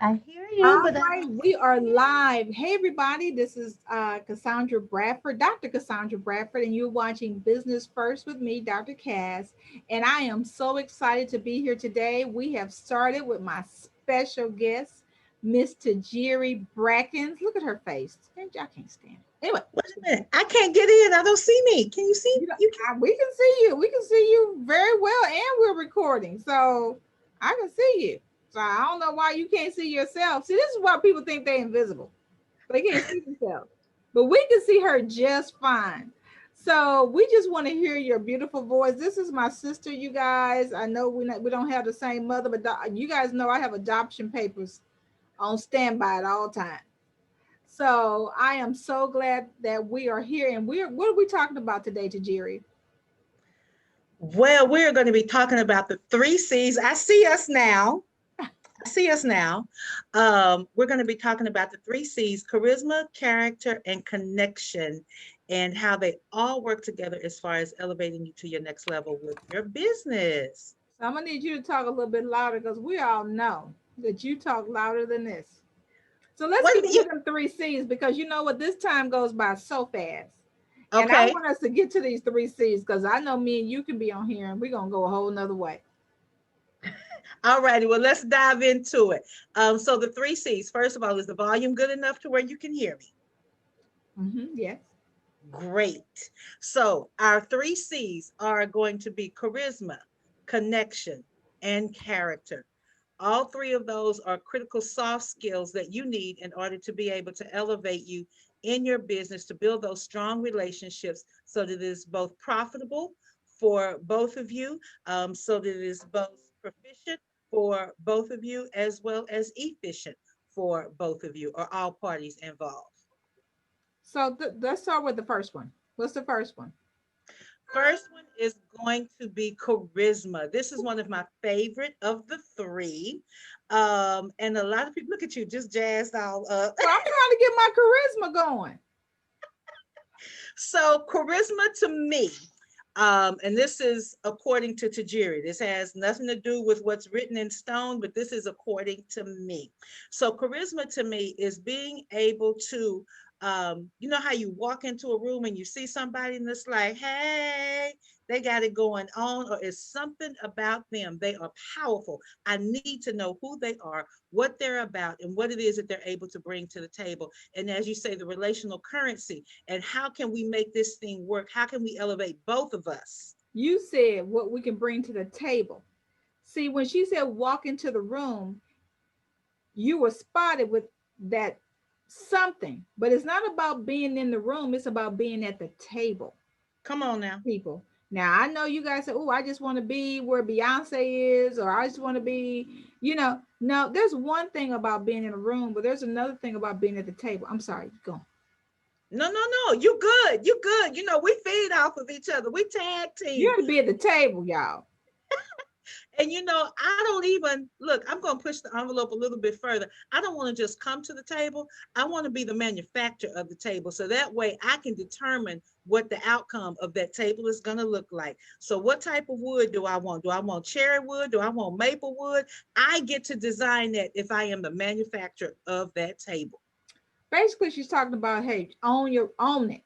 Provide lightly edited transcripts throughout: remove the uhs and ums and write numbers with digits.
I hear you, All but I right, don't we are see you. live. Hey, everybody, this is Cassandra Bradford, Dr. Cassandra Bradford, and you're watching Business First with me, Dr. Cass. And I am so excited to be here today. We have started with my special guest, Miss Tajiri Brackens. Look at her face. I can't stand it. Anyway, Wait a minute. I can't get in. I don't see me. Can you see? you know, You can. we can see you. We can see you very well, and we're recording, so I can see you. So I don't know why you can't see yourself. See, this is why people think they're invisible. They can't see themselves, but we can see her just fine. So we just want to hear your beautiful voice. This is my sister, you guys. I know we don't have the same mother, but you guys know I have adoption papers on standby at all times. So I am so glad that we are here. And what are we talking about today, Tajiri? Well, we're going to be talking about the three C's. I see us now. I see us now. We're going to be talking about the three C's: charisma, character, and connection, and how they all work together as far as elevating you to your next level with your business. So I'm gonna need you to talk a little bit louder because we all know that you talk louder than this. So let's What get do you? into them three C's because you know what, this time goes by so fast. And I Okay. want us to get to these three C's because I know me and you can be on here and we're gonna go a whole nother way. All righty. Well, let's dive into it. So the three C's. First of all, is the volume good enough to where you can hear me? Yes. Great. So our three C's are going to be charisma, connection, and character. All three of those are critical soft skills that you need in order to be able to elevate you in your business, to build those strong relationships so that it is both profitable for both of you, so that it is both proficient for both of you, as well as efficient for both of you or all parties involved. So let's start with the first one. What's the first one? First one is going to be charisma. This is one of my favorite of the three. And a lot of people look at you just jazzed all up. Well, I'm trying to get my charisma going. So charisma to me, and this is according to Tajiri. This has nothing to do with what's written in stone, but this is according to me. So charisma to me is being able to, you know how you walk into a room and you see somebody and it's like, hey, they got it going on, or it's something about them. They are powerful. I need to know who they are, what they're about, and what it is that they're able to bring to the table. And as you say, the relational currency, and how can we make this thing work? How can we elevate both of us? You said what we can bring to the table. See, when she said walk into the room, you were spotted with that something, but it's not about being in the room, it's about being at the table, Come on now. people. Now I know you guys say, oh, I just want to be where Beyonce is, or I just want to be, no, there's one thing about being in a room, but there's another thing about being at the table. I'm sorry, go. No, no, no. You good. You good. You know, we feed off of each other. We tag You team. got to be at the table, y'all. And you know, I don't even look, I'm going to push the envelope a little bit further. I don't want to just come to the table. I want to be the manufacturer of the table. So that way I can determine what the outcome of that table is going to look like. So what type of wood do I want? Do I want cherry wood? Do I want maple wood? I get to design that if I am the manufacturer of that table. Basically, she's talking about, hey, own it.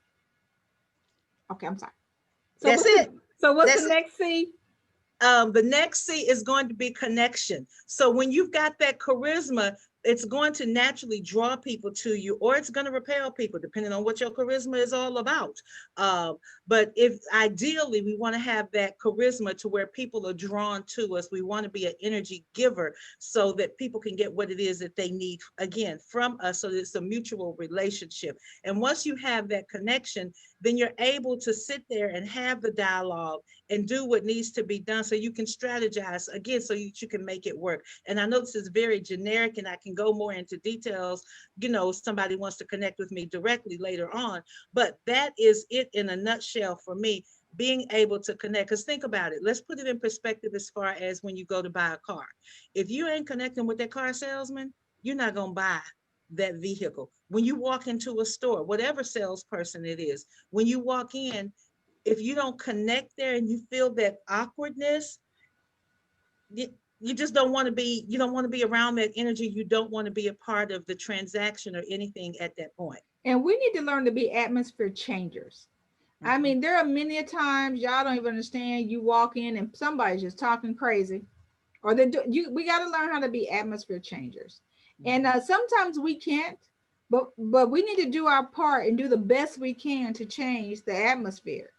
Okay, I'm sorry. So That's it. what's the That's it. next C? The next C is going to be connection. So when you've got that charisma, it's going to naturally draw people to you, or it's going to repel people, depending on what your charisma is all about. But if ideally we want to have that charisma to where people are drawn to us, we want to be an energy giver so that people can get what it is that they need, again, from us, so that it's a mutual relationship. And once you have that connection, then you're able to sit there and have the dialogue and do what needs to be done, so you can strategize again, so you can make it work. And I know this is very generic and I can go more into details, somebody wants to connect with me directly later on, but that is it in a nutshell for me, being able to connect. Because think about it, let's put it in perspective as far as when you go to buy a car. If you ain't connecting with that car salesman, you're not going to buy that vehicle. When you walk into a store, whatever salesperson it is, when you walk in, if you don't connect there and you feel that awkwardness, You just don't want to be, you don't want to be around that energy. You don't want to be a part of the transaction or anything at that point. And we need to learn to be atmosphere changers. I Mhm. mean, there are many a times y'all don't even understand. You walk in and somebody's just talking crazy, or they do. You we got to learn how to be atmosphere changers, and Mhm. sometimes we can't, but we need to do our part and do the best we can to change the atmosphere,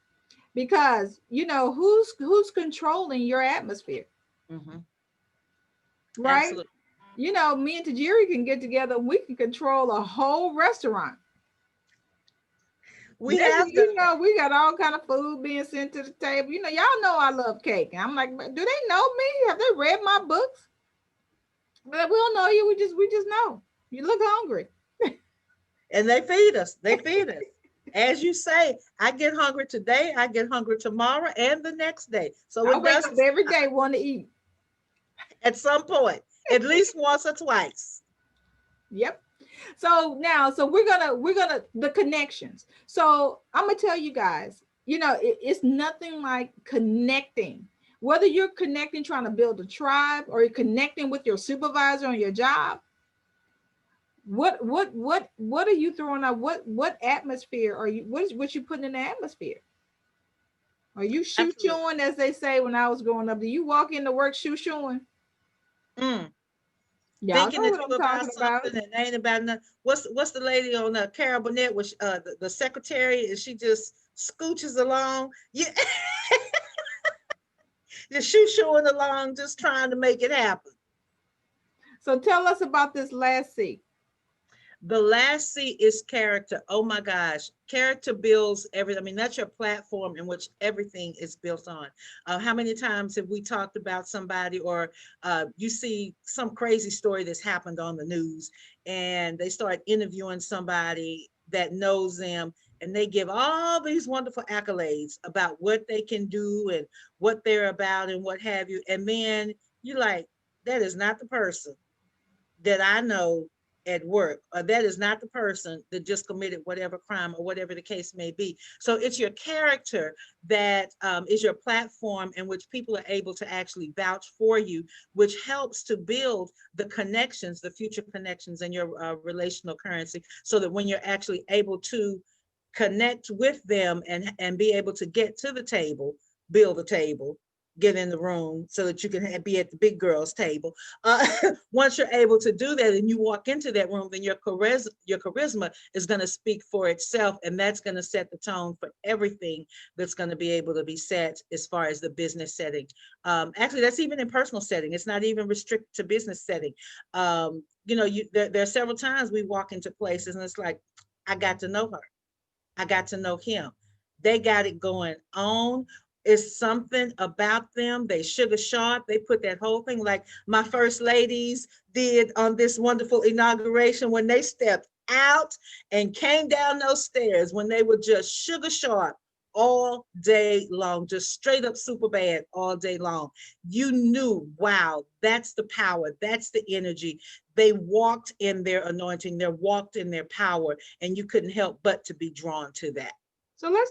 because who's controlling your atmosphere, Mhm. right? Absolutely. Me and Tajiri can get together. We can control a whole restaurant. We Next thing have done you that. know, we got all kind of food being sent to the table. Y'all know I love cake. And I'm like, "But do they know me? Have they read my books?" But we don't know you. We just know you look hungry. And they feed us. They feed us. As you say, I get hungry today, I get hungry tomorrow, and the next day. So I it wake up doesn't every stop. day wanting to eat. At some point, at least once or twice. Yep. So we're gonna the connections. So I'm gonna tell you guys, it's nothing like connecting. Whether you're connecting trying to build a tribe, or you're connecting with your supervisor on your job, what are you throwing out? What atmosphere are you what you putting in the atmosphere? Are you shoe Absolutely. chewing, as they say when I was growing up? Do you walk into work shoe chewing? Mm. Y'all Thinking know that what I'm you about talking about. something and ain't about nothing. What's the lady on Carol Burnett, which the secretary, and she just scooches along. Yeah, just shooing along, just trying to make it happen. So tell us about this last C. The last C is character. Oh my gosh. Character builds everything. I mean, that's your platform in which everything is built on. How many times have we talked about somebody, or you see some crazy story that's happened on the news, and they start interviewing somebody that knows them, and they give all these wonderful accolades about what they can do and what they're about and what have you. And then you're like, that is not the person that I know at work, or that is not the person that just committed whatever crime or whatever the case may be. So it's your character that is your platform in which people are able to actually vouch for you, which helps to build the connections, the future connections in your relational currency, so that when you're actually able to connect with them and be able to get to the table, build a table, get in the room so that you can be at the big girls table. uh, Once you're able to do that and you walk into that room, then your charisma is going to speak for itself, and that's going to set the tone for everything that's going to be able to be set as far as the business setting. Actually, that's even in personal setting. It's not even restricted to business setting. There are several times we walk into places and it's like, I got to know her, I got to know him. They got it going on. It's something about them. They sugar sharp. They put that whole thing, like my first ladies did on this wonderful inauguration, when they stepped out and came down those stairs, when they were just sugar sharp all day long, just straight up super bad all day long. You knew, wow, that's the power, that's the energy. They walked in their anointing, they walked in their power, and you couldn't help but to be drawn to that. So let's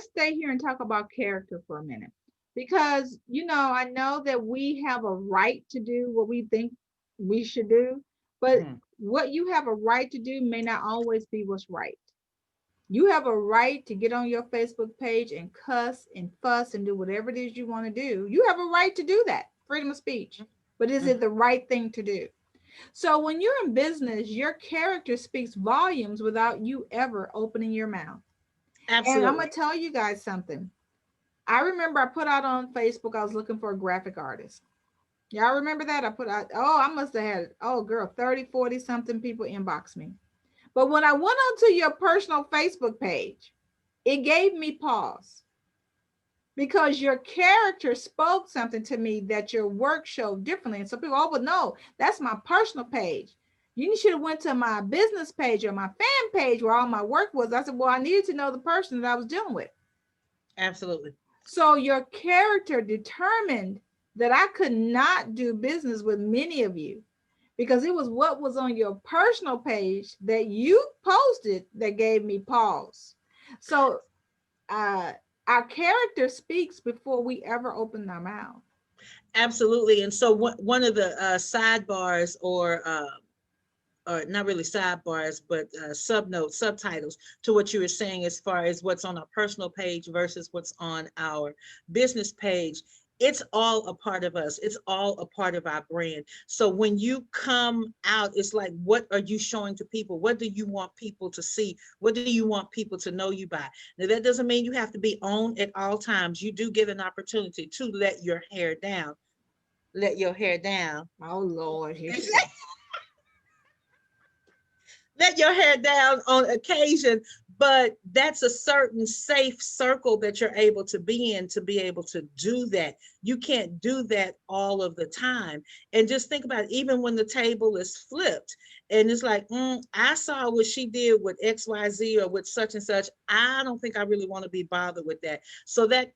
stay here and talk about character for a minute. Because, I know that we have a right to do what we think we should do, but Mhm. what you have a right to do may not always be what's right. You have a right to get on your Facebook page and cuss and fuss and do whatever it is you want to do. You have a right to do that, freedom of speech. But is it Mhm. the right thing to do? So when you're in business, your character speaks volumes without you ever opening your mouth. And I'm Absolutely. gonna tell you guys something. I remember I put out on Facebook, I was looking for a graphic artist. Y'all remember that? I put out, oh, I must have had, oh girl, 30, 40 something people inbox me. But when I went onto your personal Facebook page, it gave me pause, because your character spoke something to me that your work showed differently. And so people, oh, well, no, that's my personal page. You should have went to my business page or my fan page where all my work was. I said, well, I needed to know the person that I was dealing with. Absolutely. So your character determined that I could not do business with many of you, because it was what was on your personal page that you posted that gave me pause. So uh, our character speaks before we ever open our mouth. Absolutely. And so one of the sidebars or not really sidebars, but subtitles to what you were saying as far as what's on our personal page versus what's on our business page. It's all a part of us. It's all a part of our brand. So when you come out, it's like, what are you showing to people? What do you want people to see? What do you want people to know you by? Now, that doesn't mean you have to be on at all times. You do get an opportunity to let your hair down. Let your hair down. Oh Lord, Let your hair down on occasion, but that's a certain safe circle that you're able to be in to be able to do that. You can't do that all of the time. And just think about it, even when the table is flipped and it's like, I saw what she did with XYZ or with such and such. I don't think I really want to be bothered with that. So that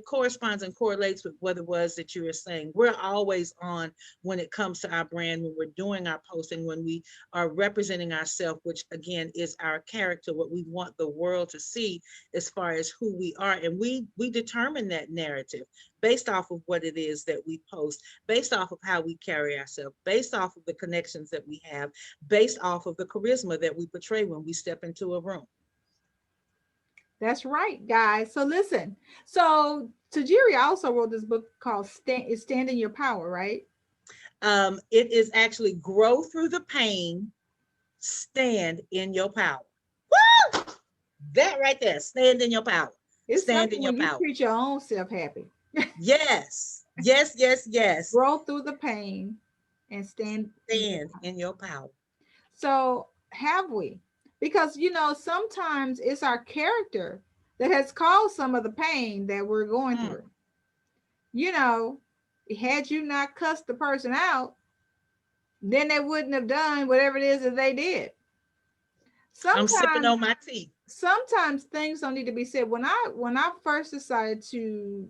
corresponds and correlates with what it was that you were saying. We're always on when it comes to our brand, when we're doing our posting, when we are representing ourselves, which again is our character, what we want the world to see as far as who we are. And we determine that narrative based off of what it is that we post, based off of how we carry ourselves, based off of the connections that we have, based off of the charisma that we portray when we step into a room. that's right, guys. So listen. So Tajiri also wrote this book called Stand in Your Power, right? It is actually Grow Through the Pain, Stand in Your Power. Woo! That right there, stand in your power. It's Stand something in your when you power. treat your own self happy. Yes, yes, yes, yes. Grow through the pain and stand in your Stand power. in your power. So have we? Because sometimes it's our character that has caused some of the pain that we're going Mm, through. You know, had you not cussed the person out, then they wouldn't have done whatever it is that they did. I'm sipping Sometimes on my tea. sometimes things don't need to be said. When I first decided to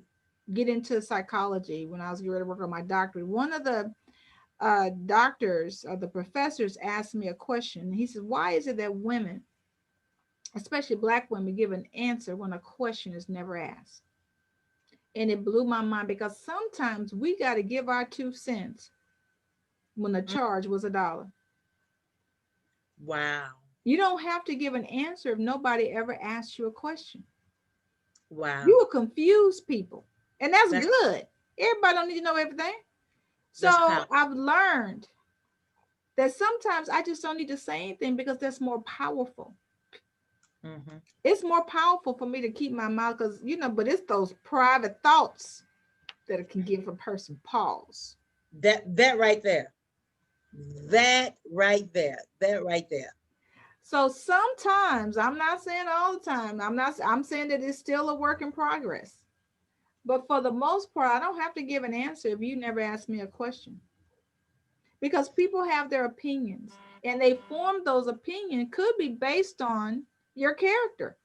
get into psychology, when I was getting ready to work on my doctorate, one of the doctors or the professors asked me a question. He said, why is it that women, especially Black women, give an answer when a question is never asked? And it blew my mind because sometimes we got to give our 2 cents when the Mm, charge was $1. wow. You don't have to give an answer if nobody ever asks you a question. You Wow. will confuse people, and that's That's good. Everybody don't need to know everything. that's So powerful. I've learned that sometimes I just don't need to say anything because that's more powerful. Hmm. It's more powerful for me to keep my mouth because but it's those private thoughts that can give a person pause. That right there. That right there. That right there. So sometimes, I'm not saying all the time, I'm saying that it's still a work in progress. But for the most part, I don't have to give an answer if you never ask me a question. Because people have their opinions and they form those opinions could be based on your character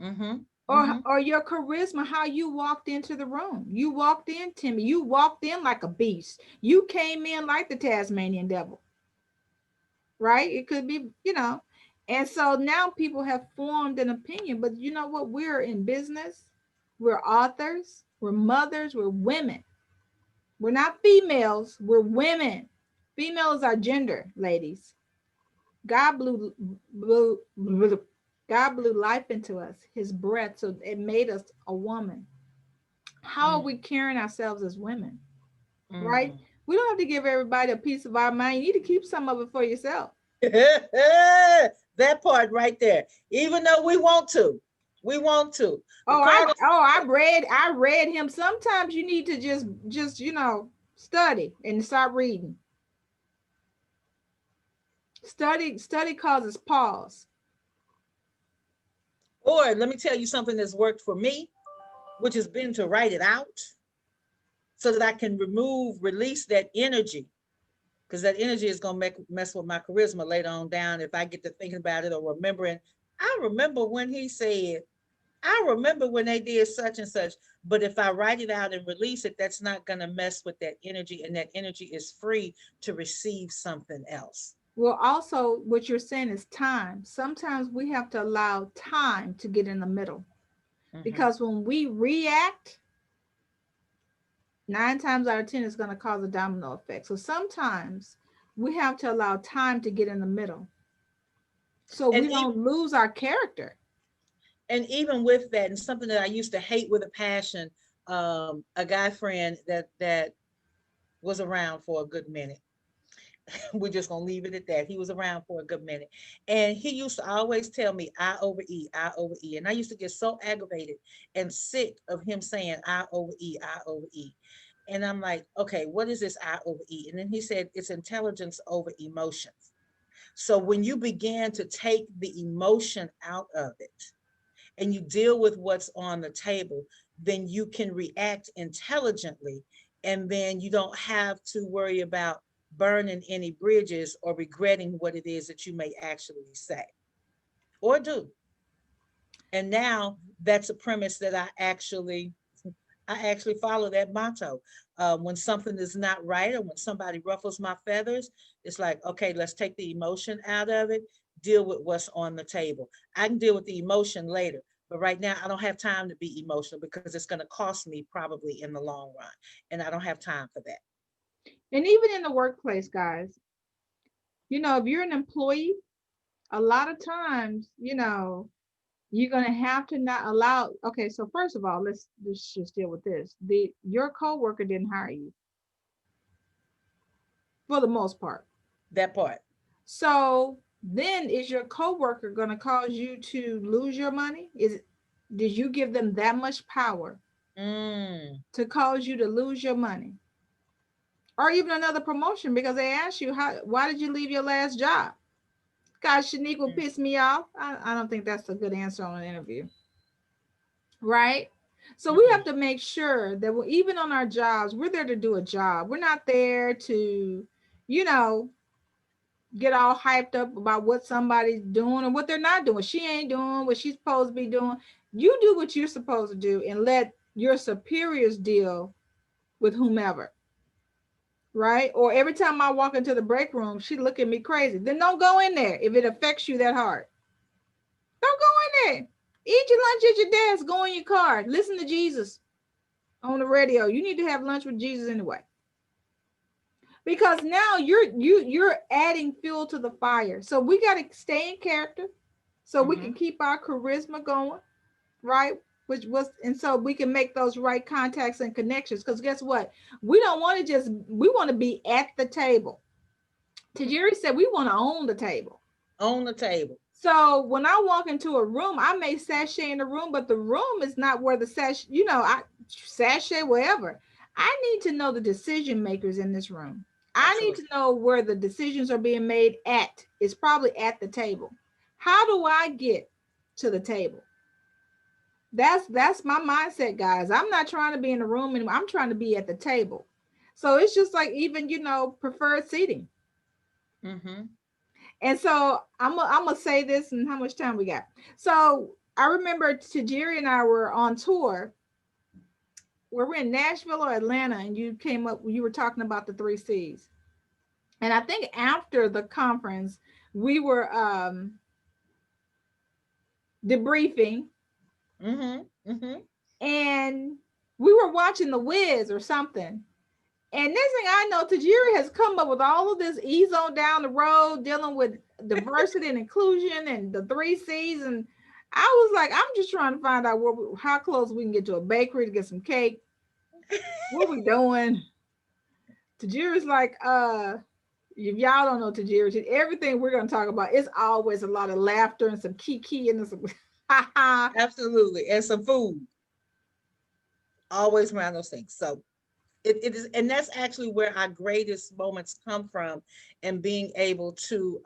Hmm. or Hmm. your charisma, how you walked into the room. You walked in timid, you walked in like a beast, you came in like the Tasmanian devil, right? It could be, and so now people have formed an opinion. But you know what? We're in business, we're authors, we're mothers, we're women. We're not females, we're women. Female is our gender, ladies. God God blew life into us, his breath, so it made us a woman. How are we carrying ourselves as women? Right? Mm. We don't have to give everybody a piece of our mind. You need to keep some of it for yourself. That part right there. Even though we want to, we want to. The Oh, I carnal. oh I read him. Sometimes you need to just study and start reading. Study causes pause. Or let me tell you something that's worked for me, which has been to write it out so that I can release that energy. Because that energy is going to mess with my charisma later on down if I get to thinking about it or remembering. I remember when he said, I remember when they did such and such. But if I write it out and release it, that's not going to mess with that energy. And that energy is free to receive something else. Well, also what you're saying is time. Sometimes we have to allow time to get in the middle Mm-hmm. because when we react, 9 times out of 10 is going to cause a domino effect. So sometimes we have to allow time to get in the middle so And we don't lose our character. even with that, and something that I used to hate with a passion, a guy friend that was around for a good minute. We're just gonna leave it at that. He was around for a good minute, and he used to always tell me, "I over E, I over E," and I used to get so aggravated and sick of him saying, "I over E, I over E," and I'm like, "Okay, what is this I over E?" And then he said, "It's intelligence over emotions." So when you begin to take the emotion out of it and you deal with what's on the table, then you can react intelligently. And then you don't have to worry about burning any bridges or regretting what it is that you may actually say or do. And now that's a premise that I actually follow that motto. When something is not right or when somebody ruffles my feathers, it's like, okay, let's take the emotion out of it, deal with what's on the table. I can deal with the emotion later, but right now I don't have time to be emotional because it's going to cost me probably in the long run. And I don't have time for that. And even in the workplace, guys, if you're an employee, a lot of times, you're going to have to not allow. Okay, so first of all, let's just deal with this. Your coworker didn't hire you for the most part. That part. So then is your coworker going to cause you to lose your money? Did you give them that much power Mm, to cause you to lose your money? Or even another promotion because they asked you, why did you leave your last job? God, Shanique will mm, piss me off. I don't think that's a good answer on an interview. Right? So we have mm-mm. to make sure that even on our jobs, we're there to do a job. We're not there to, you know, get all hyped up about what somebody's doing or what they're not doing. She ain't doing what she's supposed to be doing. You do what you're supposed to do and let your superiors deal with whomever. Right? Or every time I walk into the break room, she look at me crazy. Then don't go in there if it affects you that hard. Don't go in there. Eat your lunch at your desk. Go in your car. Listen to Jesus on the radio. You need to have lunch with Jesus anyway. Because now you're adding fuel to the fire. So we got to stay in character so we can Mm-hmm. keep our charisma going, right? And so we can make those right contacts and connections. Because guess what? We don't want to we want to be at the table. Tajiri said we want to own the table. On the table. So when I walk into a room, I may sashay in the room, but the room is not where the I sashay wherever. I need to know the decision makers in this room. I need Absolutely. to know where the decisions are being made at. It's probably at the table. How do I get to the table? That's my mindset, guys. I'm not trying to be in the room anymore. I'm trying to be at the table. So it's just like even preferred seating. Mm-hmm. And so I'm gonna say this, and how much time we got. So I remember Tajiri and I were on tour. We were in Nashville or Atlanta, and you were talking about the 3 C's. And I think after the conference, we were debriefing, Mm-hmm. Mm-hmm. and we were watching The Wiz or something. And next thing I know, Tajiri has come up with all of this ease on down the road, dealing with diversity and inclusion and the 3 C's. And I was like, I'm just trying to find out how close we can get to a bakery to get some cake. What we doing? Tajiri's like, if y'all don't know Tajiri, everything we're gonna talk about is always a lot of laughter and some kiki and some ha ha. Absolutely. And some food. Always around those things. So it is, and that's actually where our greatest moments come from, and being able to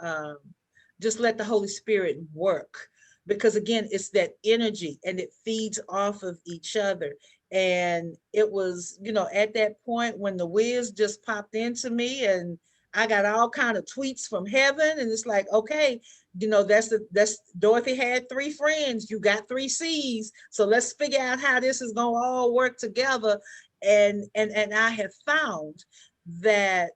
just let the Holy Spirit work, because again, it's that energy and it feeds off of each other. And it was, at that point when the whiz just popped into me, and I got all kind of tweets from heaven, and it's like, okay, that's Dorothy had 3 friends, you got 3 C's, so let's figure out how this is gonna all work together. And I have found that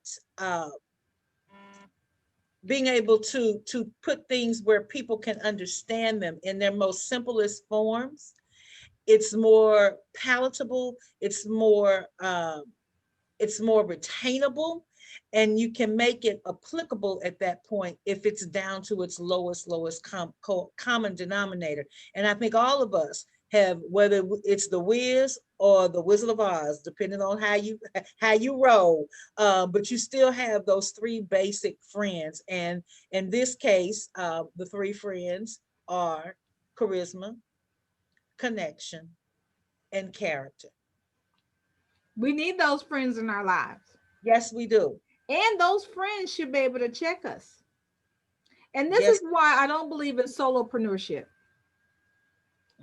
being able to put things where people can understand them in their most simplest forms, it's more palatable, it's more it's more retainable, and you can make it applicable at that point if it's down to its lowest common denominator. And I think all of us have, whether it's the Wiz or the Wizard of Oz, depending on how you roll, but you still have those three basic friends. And in this case, the three friends are charisma, connection, and character. We need those friends in our lives. Yes, we do. And those friends should be able to check us. And this is Yes. why I don't believe in solopreneurship.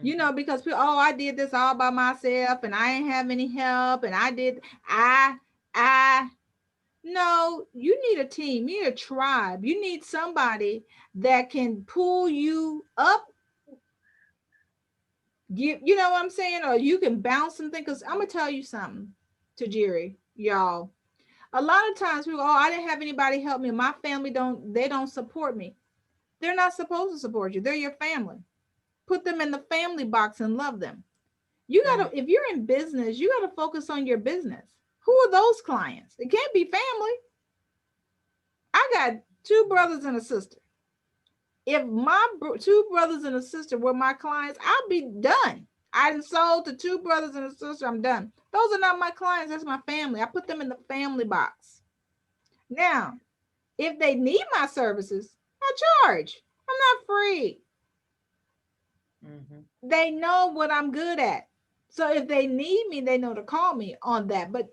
You know, because people, oh, I did this all by myself and I ain't have any help. And I, no, you need a team, you need a tribe. You need somebody that can pull you up. You know what I'm saying? Or you can bounce something. Because I'm going to tell you something, Tajiri, y'all. A lot of times people, oh, I didn't have anybody help me. My family they don't support me. They're not supposed to support you. They're your family. Put them in the family box and love them. You gotta, if you're in business, you gotta focus on your business. Who are those clients? It can't be family. I got two brothers and a sister. If my two brothers and a sister were my clients, I'd be done. I sold to two brothers and a sister. I'm done. Those are not my clients. That's my family. I put them in the family box. Now, if they need my services, I charge. I'm not free. They know what I'm good at. So if they need me, they know to call me on that. But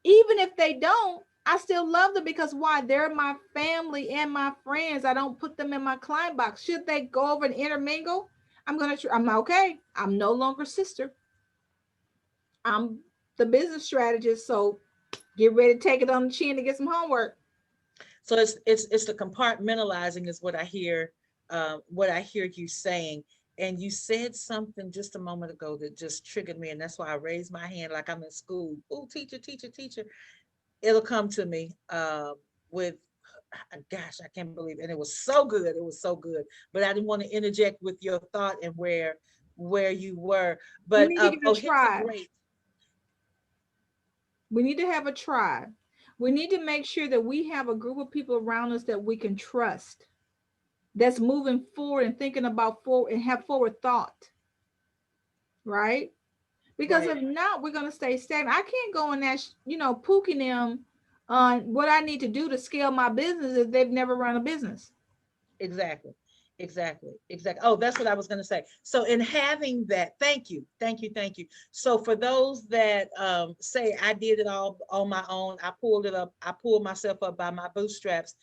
even if they don't, I still love them because why? They're my family and my friends. I don't put them in my client box. Should they go over and intermingle? I'm okay. I'm no longer sister. I'm the business strategist. So get ready to take it on the chin to get some homework. So it's the compartmentalizing is what I hear you saying. And you said something just a moment ago that just triggered me, and that's why I raised my hand like I'm in school. Oh, teacher, teacher, teacher. It'll come to me with, gosh, I can't believe it. And it was so good. It was so good. But I didn't want to interject with your thought and where you were. We But need to get a here's a tribe. great. We need to have a tribe. We need to make sure that we have a group of people around us that we can trust, that's moving forward and thinking about forward and have forward thought, right? Because Right. if not, we're going to stay stagnant. I can't go in that, pooking them on what I need to do to scale my business if they've never run a business. Exactly. Exactly. Oh, that's what I was going to say. So in having that, thank you. So for those that say I did it all on my own, I pulled myself up by my bootstraps,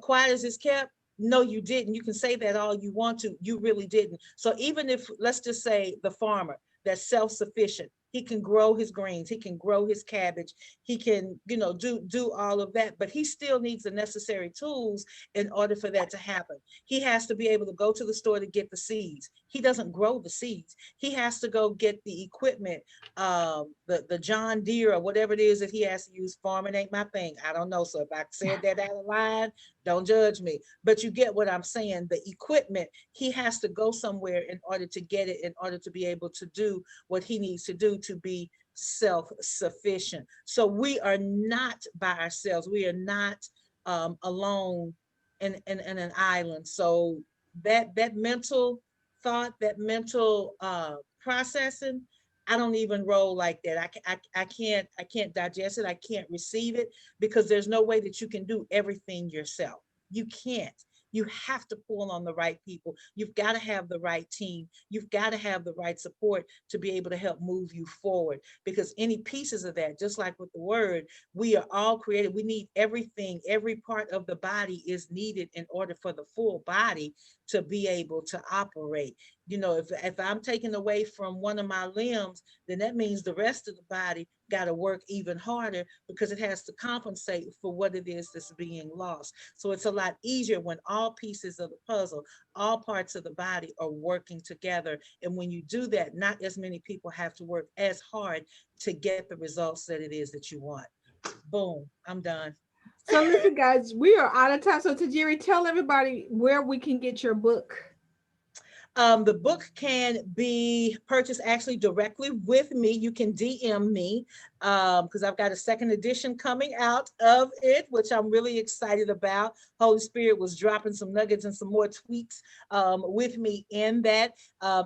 quiet as it's kept. No, you didn't. You can say that all you want to. You really didn't. So even if, let's just say, the farmer that's self-sufficient, he can grow his greens, he can grow his cabbage, he can, do all of that, but he still needs the necessary tools in order for that to happen. He has to be able to go to the store to get the seeds. He doesn't grow the seeds. He has to go get the equipment, the John Deere or whatever it is that he has to use. Farming ain't my thing. I don't know. So if I said that out of line, don't judge me. But you get what I'm saying. The equipment, he has to go somewhere in order to get it, in order to be able to do what he needs to do to be self-sufficient. So we are not by ourselves. We are not alone in an island. So that mental thought, that mental processing, I don't even roll like that. I can't digest it. I can't receive it because there's no way that you can do everything yourself. You can't. You have to pull on the right people. You've got to have the right team. You've got to have the right support to be able to help move you forward, because any pieces of that, just like with the word, we are all created. We need everything. Every part of the body is needed in order for the full body to be able to operate. If I'm taking away from one of my limbs, then that means the rest of the body got to work even harder because it has to compensate for what it is that's being lost. So it's a lot easier when all pieces of the puzzle, all parts of the body are working together. And when you do that, not as many people have to work as hard to get the results that it is that you want. Boom, I'm done. So listen, guys, we are out of time. So Tajiri, tell everybody where we can get your book. The book can be purchased actually directly with me. You can DM me because I've got a second edition coming out of it, which I'm really excited about. Holy Spirit was dropping some nuggets and some more tweaks with me in that.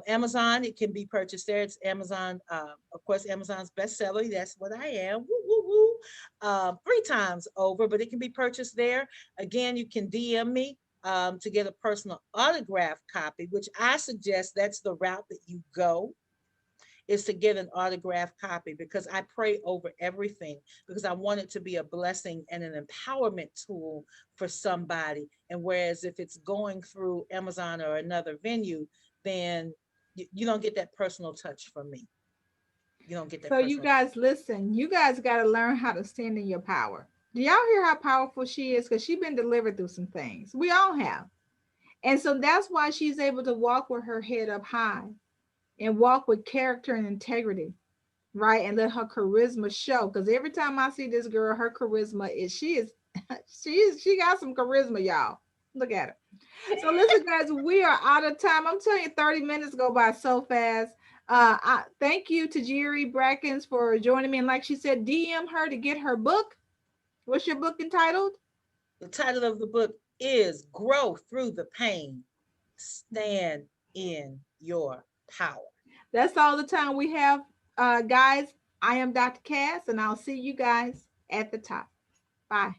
Amazon, it can be purchased there. It's Amazon, of course, Amazon's bestseller. That's what I am. Woo, woo, woo. 3 times over, but it can be purchased there. Again, you can DM me to get a personal autograph copy, which I suggest that's the route that you go, is to get an autograph copy, because I pray over everything, because I want it to be a blessing and an empowerment tool for somebody. And whereas if it's going through Amazon or another venue, then you don't get that personal touch from me. You don't get that So you personal. guys listen, you guys got to learn how to stand in your power. Do y'all hear how powerful she is? Because she's been delivered through some things. We all have. And so that's why she's able to walk with her head up high and walk with character and integrity, right? And let her charisma show. Because every time I see this girl, her charisma is she got some charisma, y'all. Look at her. So listen, guys, we are out of time. I'm telling you, 30 minutes go by so fast. I thank you to Tajiri Brackens for joining me. And like she said, DM her to get her book. What's your book entitled? The title of the book is Grow Through the Pain, Stand in Your Power. That's all the time we have, guys. I am Dr. Cass, and I'll see you guys at the top. Bye.